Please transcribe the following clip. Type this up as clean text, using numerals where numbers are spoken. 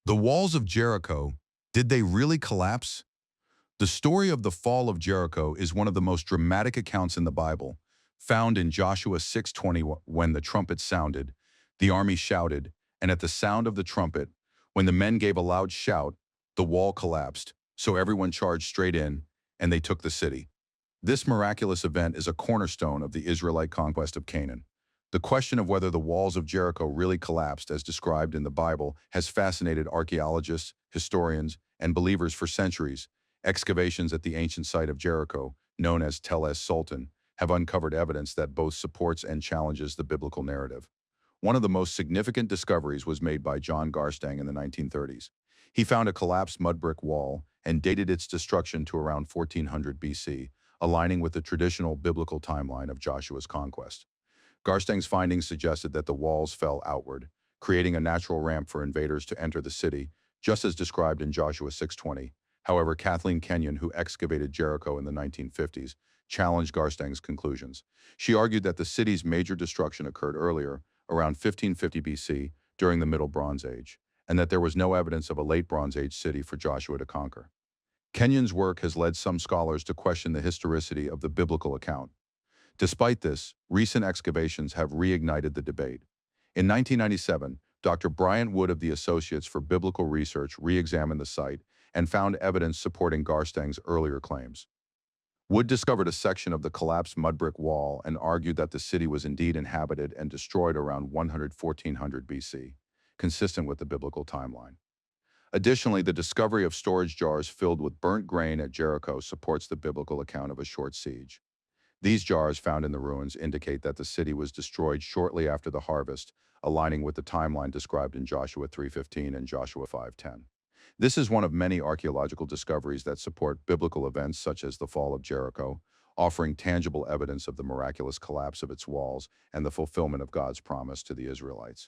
The walls of Jericho, did they really collapse? The story of the fall of Jericho is one of the most dramatic accounts in the Bible, found in Joshua 6:20. When the trumpet sounded, the army shouted, and at the sound of the trumpet, when the men gave a loud shout, the wall collapsed, so everyone charged straight in, and they took the city. This miraculous event is a cornerstone of the Israelite conquest of Canaan. The question of whether the walls of Jericho really collapsed as described in the Bible has fascinated archaeologists, historians, and believers for centuries. Excavations at the ancient site of Jericho, known as Tel es Sultan, have uncovered evidence that both supports and challenges the biblical narrative. One of the most significant discoveries was made by John Garstang in the 1930s. He found a collapsed mud brick wall and dated its destruction to around 1400 BC, aligning with the traditional biblical timeline of Joshua's conquest. Garstang's findings suggested that the walls fell outward, creating a natural ramp for invaders to enter the city, just as described in Joshua 6:20. However, Kathleen Kenyon, who excavated Jericho in the 1950s, challenged Garstang's conclusions. She argued that the city's major destruction occurred earlier, around 1550 BC, during the Middle Bronze Age, and that there was no evidence of a late Bronze Age city for Joshua to conquer. Kenyon's work has led some scholars to question the historicity of the biblical account. Despite this, recent excavations have reignited the debate. In 1997, Dr. Bryant Wood of the Associates for Biblical Research re-examined the site and found evidence supporting Garstang's earlier claims. Wood discovered a section of the collapsed mud brick wall and argued that the city was indeed inhabited and destroyed around 1400 BC, consistent with the biblical timeline. Additionally, the discovery of storage jars filled with burnt grain at Jericho supports the biblical account of a short siege. These jars found in the ruins indicate that the city was destroyed shortly after the harvest, aligning with the timeline described in Joshua 3:15 and Joshua 5:10. This is one of many archaeological discoveries that support biblical events such as the fall of Jericho, offering tangible evidence of the miraculous collapse of its walls and the fulfillment of God's promise to the Israelites.